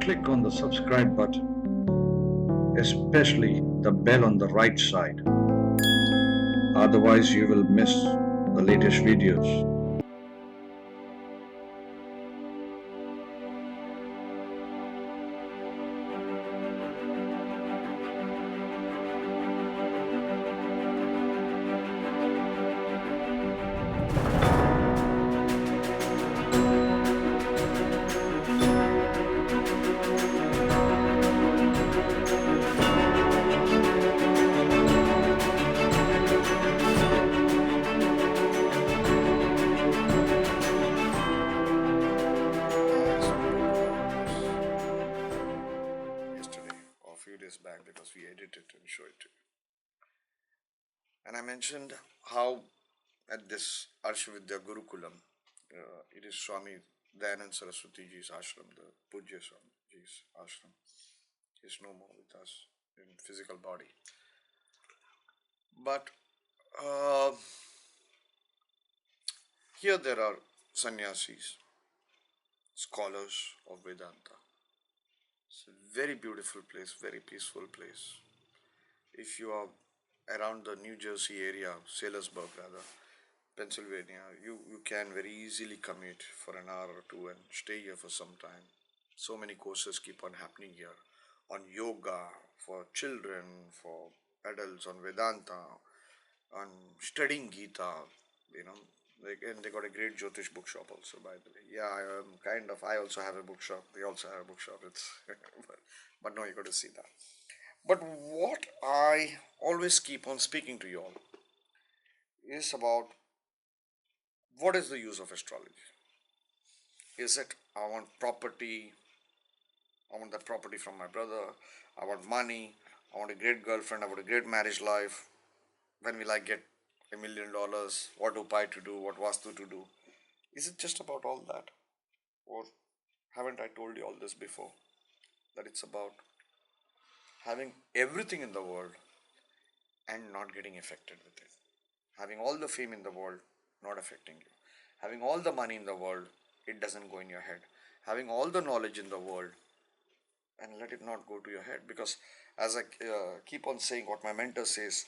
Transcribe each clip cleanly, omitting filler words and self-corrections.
click on the subscribe button, especially the bell on the right side. Otherwise, you will miss the latest videos. Yesterday or a few days back because we edit it and show it to you. And I mentioned how at this Arshvidya Gurukulam, it is Swami Dayanand Saraswati Ji's ashram, the Pujya Swami Ji's ashram. He's no more with us in physical body. But uh, here there are sannyasis, scholars of Vedanta. It's a very beautiful place, very peaceful place. If you are around the New Jersey area, Salisbury rather, Pennsylvania, you can very easily commute for an hour or two and stay here for some time. So many courses keep on happening here on yoga, for children, for adults, on Vedanta, on studying Gita, you know. And they got a great Jyotish bookshop also, by the way. Yeah, I also have a bookshop. They also have a bookshop. It's, but no, you got to see that. But what I always keep on speaking to you all is about what is the use of astrology? Is it I want property, I want that property from my brother, I want money, I want a great girlfriend, I want a great marriage life. When will I get $1 million? What upai to do, what vastu to do? Is it just about all that? Or haven't I told you all this before? That it's about having everything in the world and not getting affected with it. Having all the fame in the world, not affecting you. Having all the money in the world, it doesn't go in your head. Having all the knowledge in the world, and let it not go to your head. Because as I keep on saying, what my mentor says,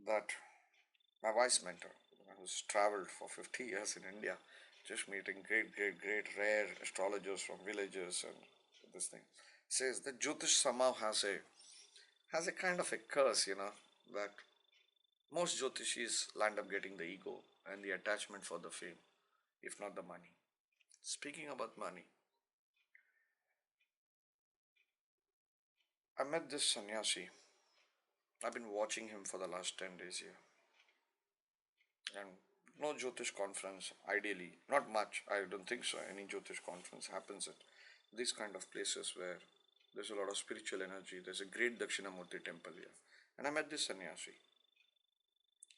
that my wise mentor, who's traveled for 50 years in India, just meeting great, rare astrologers from villages and this thing, says that Jyotish somehow has a kind of a curse, that most Jyotishis land up getting the ego and the attachment for the fame, if not the money. Speaking about money, I met this sannyasi. I've been watching him for the last 10 days here. And no Jyotish conference, ideally, not much, I don't think so. Any Jyotish conference happens at these kind of places where there's a lot of spiritual energy. There's a great Dakshinamurti temple here. And I met this sannyasi.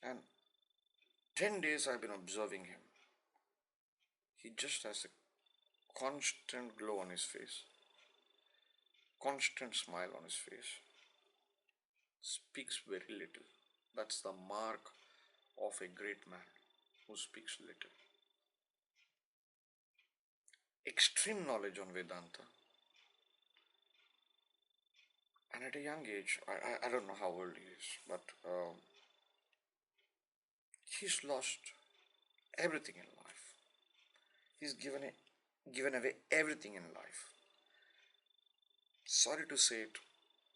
And 10 days I've been observing him. He just has a constant glow on his face, constant smile on his face, speaks very little. That's the mark of a great man who speaks little. Extreme knowledge on Vedanta. And at a young age, I don't know how old he is, but he's lost everything in life. He's given away everything in life. Sorry to say it,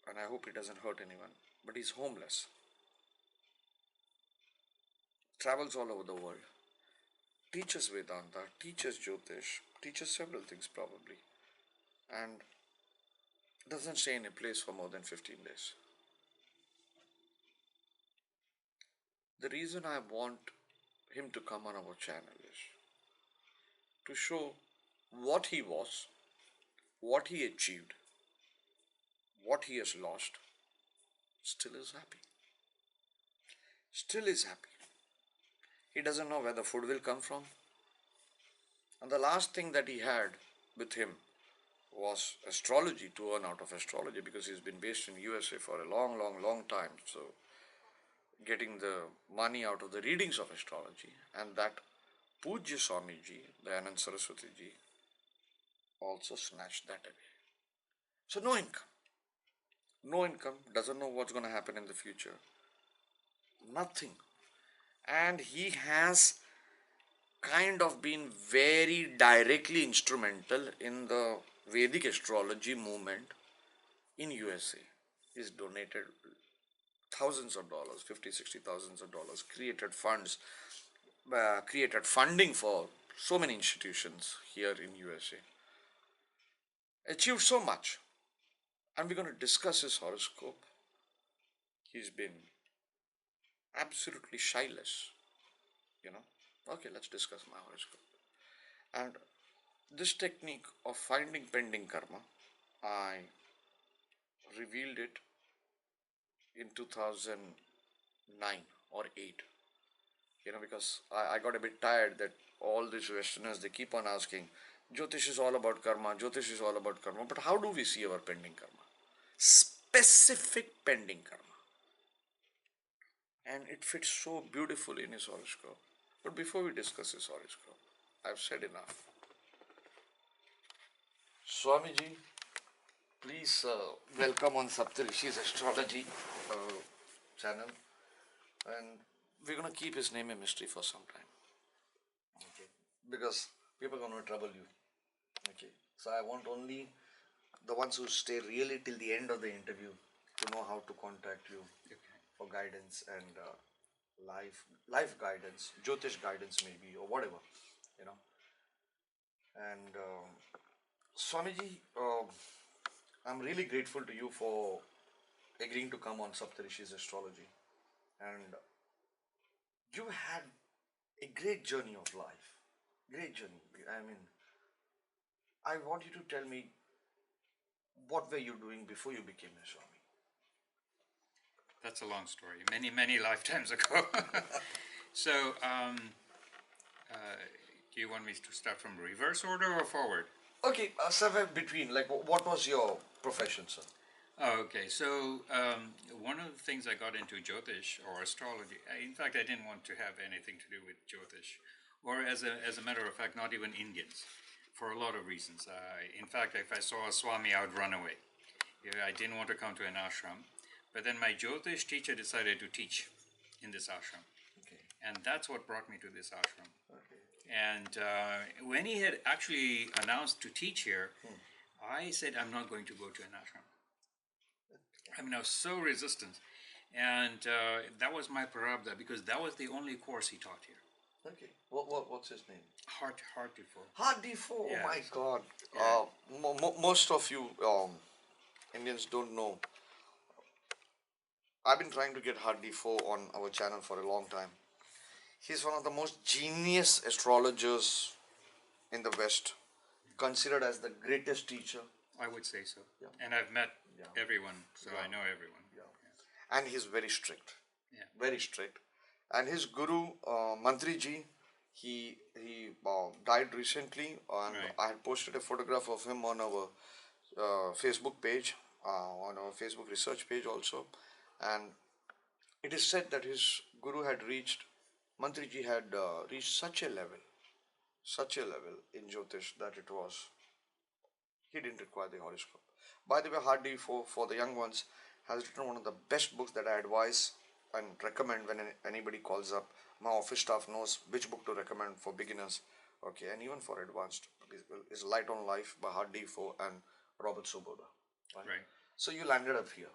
and I hope it doesn't hurt anyone, but he's homeless. Travels all over the world. Teaches Vedanta, teaches Jyotish, teaches several things probably. And doesn't stay in a place for more than 15 days. The reason I want him to come on our channel is to show what he was, what he achieved, what he has lost, still is happy. Still is happy. He doesn't know where the food will come from. And the last thing that he had with him was astrology, to earn out of astrology, because he's been based in USA for a long time. So getting the money out of the readings of astrology, and that Pujya Swamiji, Dayanand Saraswati Ji, also snatched that away. So no income. No income, doesn't know what's going to happen in the future. Nothing. And he has kind of been very directly instrumental in the Vedic astrology movement in USA. He's donated thousands of dollars, 50, 60 thousands of dollars, created funds, created funding for so many institutions here in USA. Achieved so much. And we're going to discuss his horoscope. He's been absolutely shyless, you know. Okay, let's discuss my horoscope. And this technique of finding pending karma, I revealed it in 2009 or 8, because I got a bit tired that all these Westerners, they keep on asking, Jyotish is all about karma, Jyotish is all about karma, but how do we see our pending karma? Specific pending karma. And it fits so beautifully in his horoscope. But before we discuss his horoscope, I've said enough. Swamiji, please welcome on Saptarishis Astrology channel. And we're going to keep his name a mystery for some time. Okay. Because people are going to trouble you. Okay. So I want only the ones who stay really till the end of the interview to know how to contact you for guidance and life guidance, Jyotish guidance maybe, or whatever, you know. And Swamiji, I'm really grateful to you for agreeing to come on Saptarishis Astrology. And you had a great journey of life. Great journey. I mean, I want you to tell me what were you doing before you became a Swami? That's a long story. Many, many lifetimes ago. So, do you want me to start from reverse order or forward? Okay, somewhere between. Like, what was your profession, sir? Oh, okay. So, one of the things I got into Jyotish or astrology, in fact, I didn't want to have anything to do with Jyotish, or as a matter of fact, not even Indians, for a lot of reasons. In fact, if I saw a Swami, I would run away. I didn't want to come to an ashram. But then my Jyotish teacher decided to teach in this ashram. Okay. And that's what brought me to this ashram. Okay. And when he had actually announced to teach here, I said, I'm not going to go to an ashram. I mean, I was so resistant. And that was my prarabdha, because that was the only course he taught here. Okay. What's his name? Heart D4. Heart D4. Yes. Oh my God. Yeah. Most of you Indians don't know. I've been trying to get Heart D4 on our channel for a long time. He's one of the most genius astrologers in the West, considered as the greatest teacher. I would say so. Yeah. And I've met Yeah. everyone, so I know everyone. Yeah. And he's very strict. Yeah. Very strict. And his guru, Mantriji, he died recently, and Right. I had posted a photograph of him on our Facebook page, on our Facebook research page also. And it is said that his guru had reached, Mantriji had reached such a level in Jyotish that he didn't require the horoscope. By the way, Hardy, for the young ones, has written one of the best books that I advise and recommend when anybody calls up. My office staff knows which book to recommend for beginners, okay, and even for advanced. Is Light on Life by Hardy for and Robert Soboda. Right. So you landed up here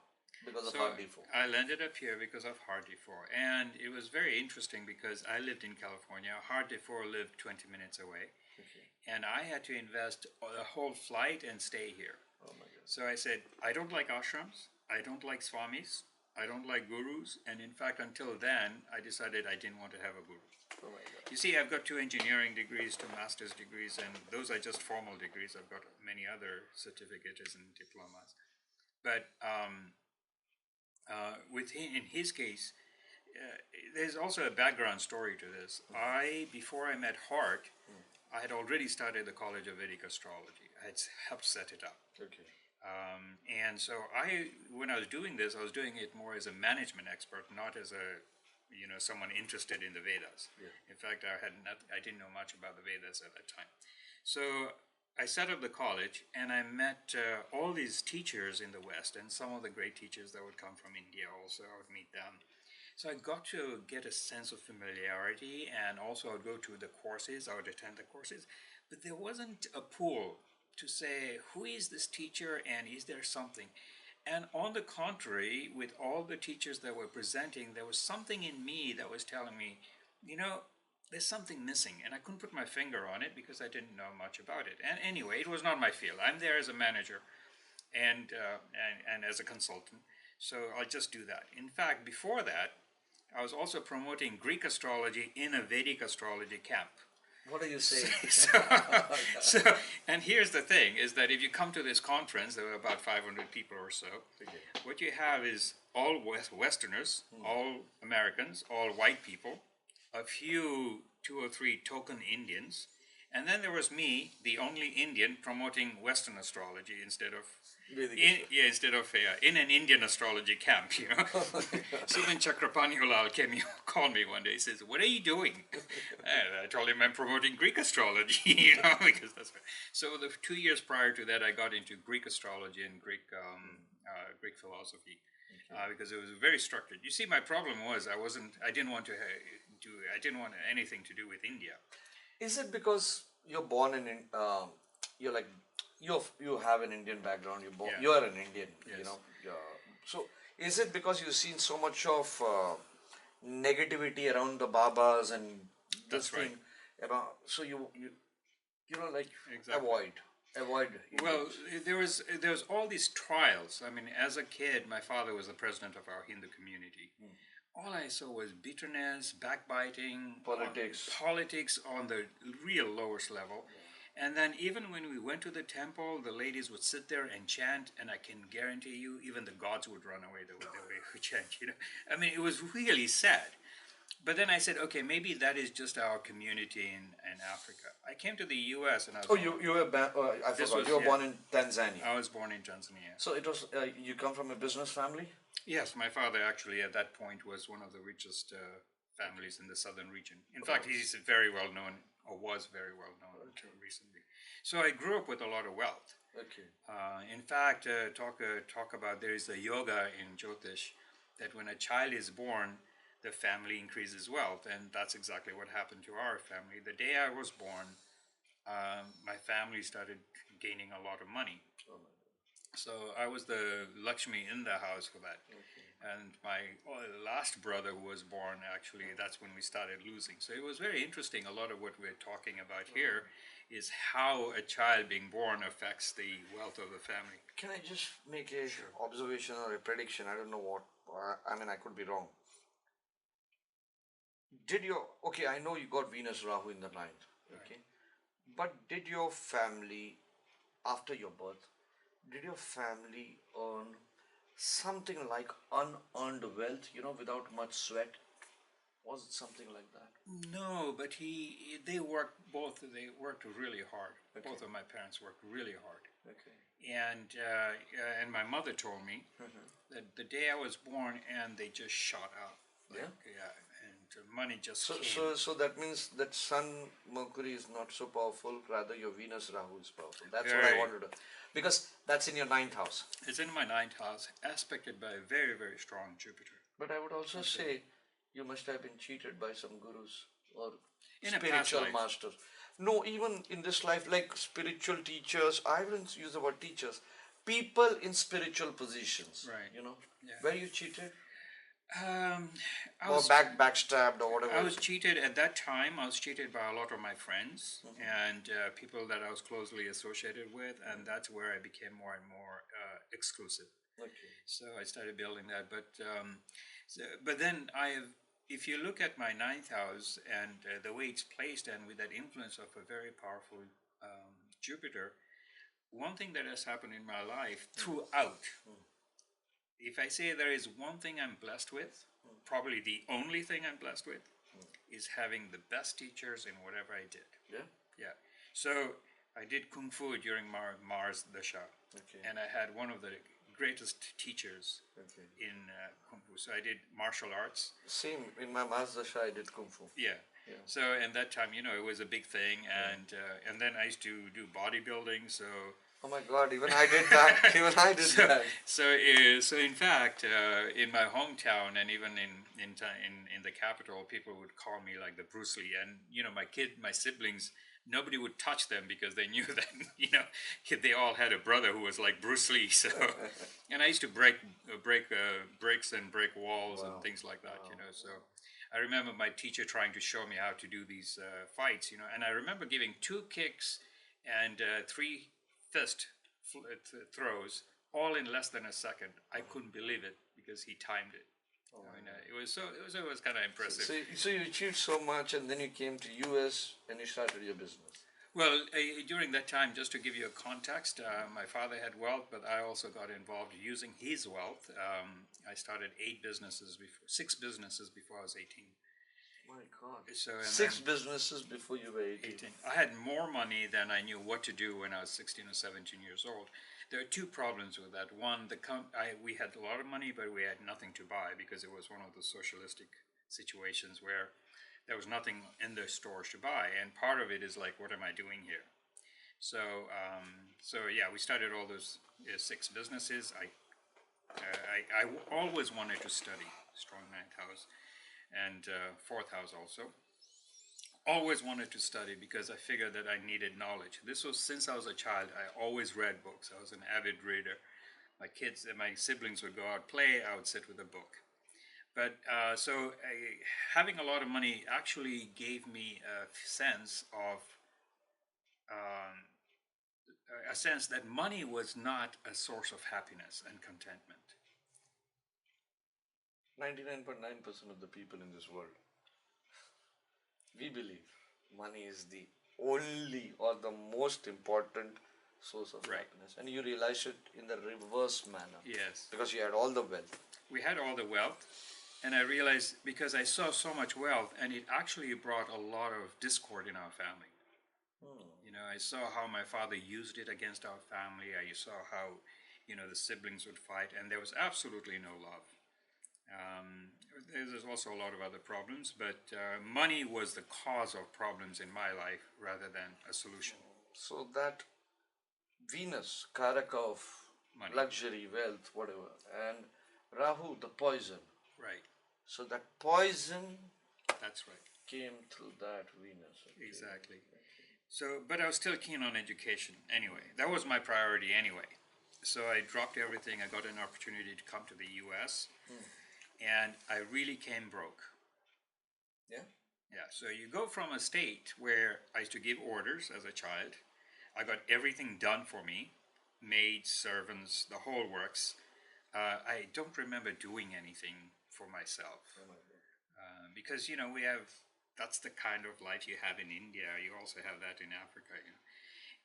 because of Heart D4. I landed up here because of Heart D4. And it was very interesting because I lived in California. Heart D4 lived 20 minutes away. Okay. And I had to invest a whole flight and stay here. Oh my God. So I said, I don't like ashrams. I don't like swamis. I don't like gurus. And in fact, until then, I decided I didn't want to have a guru. Oh my God. You see, I've got 2 engineering degrees, 2 master's degrees, and those are just formal degrees. I've got many other certificates and diplomas. But in his case, there's also a background story to this. Before I met Hart, I had already started the College of Vedic Astrology. I had helped set it up. Okay. And so when I was doing this, I was doing it more as a management expert, not as someone interested in the Vedas. Yeah. In fact, I didn't know much about the Vedas at that time. So I set up the college, and I met all these teachers in the West, and some of the great teachers that would come from India also. I would meet them. So I got to get a sense of familiarity, and also I would go to the courses, I would attend the courses, but there wasn't a pool to say, who is this teacher and is there something? And on the contrary, with all the teachers that were presenting, there was something in me that was telling me, you know, there's something missing, and I couldn't put my finger on it because I didn't know much about it. And anyway, it was not my field. I'm there as a manager and as a consultant, so I'll just do that. In fact, before that, I was also promoting Greek astrology in a Vedic astrology camp. What are you saying? So, and here's the thing, is that if you come to this conference, there were about 500 people or so, what you have is all Westerners, all Americans, all white people, a few, 2 or 3 token Indians, and then there was me, the only Indian, promoting Western astrology instead of in an Indian astrology camp, you know. Suban Chakrapaniulal called me one day. He says, "What are you doing?" And I told him I'm promoting Greek astrology, you know, because that's what. So the 2 years prior to that, I got into Greek astrology and Greek philosophy. Because it was very structured. You see, my problem was I didn't want anything to do with India. Is it because you're born in, you're like, you have an Indian background, Yeah. you're an Indian, you Yes. know. So is it because you've seen so much of negativity around the Babas and this That's right. thing about, so you know, like Exactly. avoid Well, Indians. there was all these trials. I mean, as a kid, my father was the president of our Hindu community. All I saw was bitterness, backbiting, politics on the real lowest level. And then even when we went to the temple, the ladies would sit there and chant, and I can guarantee you, even the gods would run away the way we chant. You know, I mean, it was really sad. But then I said, okay, maybe that is just our community in Africa. I came to the U.S. and I was. Oh, you were I forgot. You were born in Tanzania. I was born in Tanzania. So it was you come from a business family. Yes, my father actually at that point was one of the richest families in the southern region. In fact, he's very well known, or was very well known until recently. So I grew up with a lot of wealth. Okay. In fact, talk about there is a yoga in Jyotish that when a child is born, the family increases wealth, and that's exactly what happened to our family. The day I was born, my family started gaining a lot of money. Oh my God. So I was the Lakshmi in the house for that. Okay. And my last brother who was born, actually, that's when we started losing. So it was very interesting. A lot of what we're talking about here is how a child being born affects the wealth of the family. Can I just make a observation or a prediction? I don't know what. I mean, I could be wrong. Okay, I know you got Venus Rahu in the ninth, okay, but did your family, after your birth, did your family earn something like unearned wealth, you know, without much sweat? Was it something like that? No, but they worked both. They worked really hard. Okay. Both of my parents worked really hard. Okay. And my mother told me that the day I was born, and they just shot out. Yeah. And money just So, came. so that means that Sun Mercury is not so powerful. Rather, your Venus Rahu is powerful. That's what I Very. wanted to, because that's in your ninth house. It's in my ninth house, aspected by a very, very strong Jupiter. But I would also say you must have been cheated by some gurus or In a past spiritual life. masters. No, even in this life, like spiritual teachers. I wouldn't use the word teachers. People in spiritual positions. Right. You know, Yeah. were you cheated I or was backstabbed or whatever? I was cheated at that time. I was cheated by a lot of my friends and people that I was closely associated with, and that's where I became more and more exclusive. Okay. So I started building that, but then if you look at my ninth house and the way it's placed, and with that influence of a very powerful Jupiter, one thing that has happened in my life throughout. If I say there is one thing I'm blessed with, probably the only thing I'm blessed with, is having the best teachers in whatever I did. Yeah. Yeah. So I did Kung Fu during Mars Dasha. Okay. And I had one of the greatest teachers in Kung Fu. So I did martial arts. Same in my Mars Dasha, I did Kung Fu. Yeah. Yeah. So, and that time, it was a big thing, and then I used to do bodybuilding. So, Oh my God, even I did that. Even I did so, that. so in fact, in my hometown and even in the capital, people would call me like the Bruce Lee, and my siblings, nobody would touch them because they knew that they all had a brother who was like Bruce Lee. So, and I used to break bricks and break walls and Wow. things like that. Wow. So. I remember my teacher trying to show me how to do these fights, and I remember giving 2 kicks and 3 fist throws, all in less than a second. I couldn't believe it because he timed it. I mean, it was kind of impressive. So you achieved so much, and then you came to US and you started your business. Well, during that time, just to give you a context, my father had wealth, but I also got involved using his wealth. I started 6 businesses before I was 18. My God. So, and 6 then businesses before you were 18. 18. I had more money than I knew what to do when I was 16 or 17 years old. There are 2 problems with that. One, we had a lot of money, but we had nothing to buy because it was one of the socialistic situations where there was nothing in the stores to buy, and part of it is like, what am I doing here? So, yeah, we started all those 6 businesses. I always wanted to study strong 9th house and 4th house also. Always wanted to study because I figured that I needed knowledge. This was since I was a child. I always read books. I was an avid reader. My kids and my siblings would go out play. I would sit with a book. But having a lot of money actually gave me um, a sense that money was not a source of happiness and contentment. 99.9% of the people in this world, we believe money is the only or the most important source of Right. happiness. And you realize it in the reverse manner. Yes, Because you had all the wealth. we had all the wealth, and I realized because I saw so much wealth, and it actually brought a lot of discord in our family. I saw how my father used it against our family. I saw how, the siblings would fight, and there was absolutely no love. There's also a lot of other problems, but money was the cause of problems in my life rather than a solution. So that Venus, Karaka of Money. luxury, wealth, whatever, and Rahu, the poison. Right. So that poison That's right. came through that Venus. Okay. Exactly. So, but I was still keen on education anyway. That was my priority anyway. So I dropped everything. I got an opportunity to come to the US, and I really came broke. Yeah? Yeah, so you go from a state where I used to give orders as a child. I got everything done for me, maids, servants, the whole works. I don't remember doing anything for myself. Oh my God. Because, that's the kind of life you have in India. You also have that in Africa.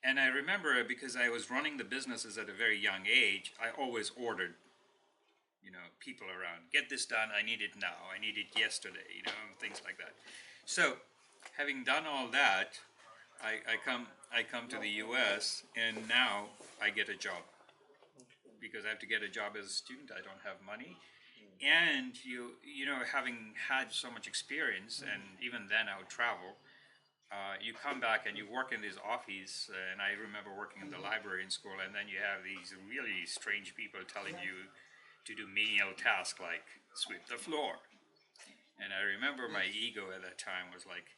And I remember because I was running the businesses at a very young age, I always ordered, people around. Get this done. I need it now. I need it yesterday. Things like that. So, having done all that, I come to the U.S. and now I get a job because I have to get a job as a student. I don't have money, and having had so much experience, and even then I would travel. You come back and you work in this office, and I remember working in the library in school, and then you have these really strange people telling you to do menial tasks like sweep the floor. And I remember my ego at that time was like,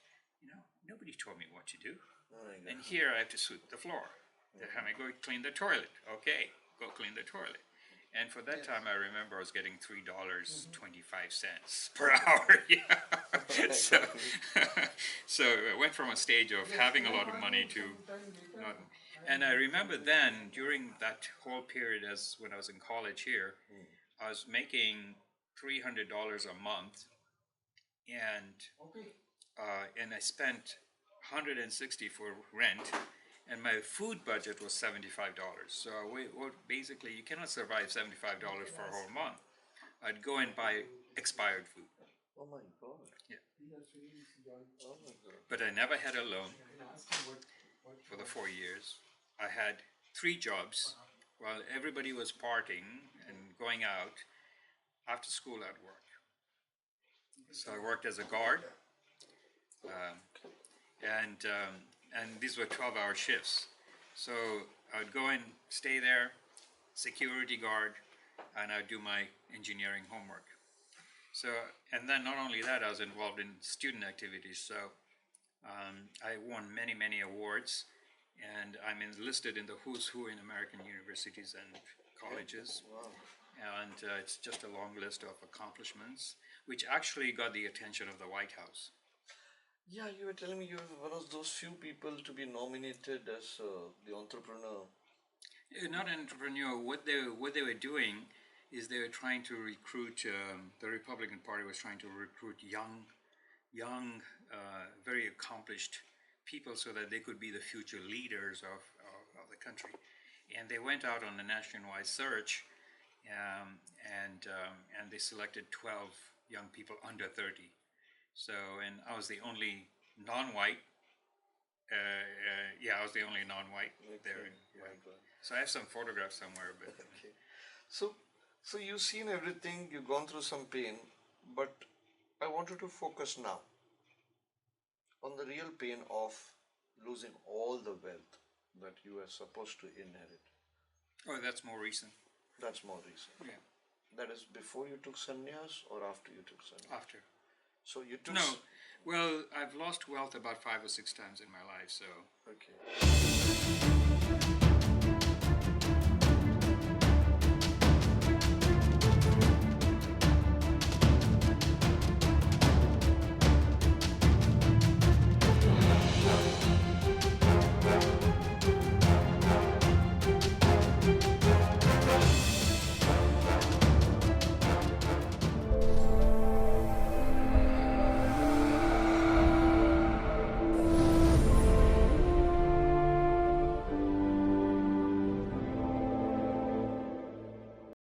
nobody told me what to do. Oh my God. And here I have to sweep the floor. They have me go clean the toilet. Okay, go clean the toilet. And for that time, I remember I was getting $3.25 per hour. Yeah. So I went from a stage of having a lot of money to not. And I remember then, during that whole period, as when I was in college here, I was making $300 a month, and I spent $160 for rent, and my food budget was $75. So basically, you cannot survive $75 for a whole month. I'd go and buy expired food. Oh my God. Yeah. Oh my God. But I never had a loan for the 4 years. I had 3 jobs while everybody was partying and going out. After school, I'd work. So I worked as a guard. And these were 12-hour shifts. So I would go and stay there, security guard, and I'd do my engineering homework. So, and then not only that, I was involved in student activities. So I won many, many awards, and I'm enlisted in the who's who in American universities and colleges. Wow. And it's just a long list of accomplishments, which actually got the attention of the White House. Yeah, you were telling me you were one of those few people to be nominated as the entrepreneur. Not an entrepreneur. What they were doing is they were trying to recruit. The Republican Party was trying to recruit young, very accomplished people so that they could be the future leaders of the country. And they went out on a nationwide search, and they selected 12 young people under 30. So, and I was the only non-white. I was the only non-white there. Right. So I have some photographs somewhere, but Okay. So you've seen everything, you've gone through some pain, but I wanted to focus now on the real pain of losing all the wealth that you were supposed to inherit. oh, that's more recent. That's more recent. Yeah, That is before you took sannyas or after you took sannyas? after. So you took. No, well, I've lost wealth about 5 or 6 times in my life, so Okay.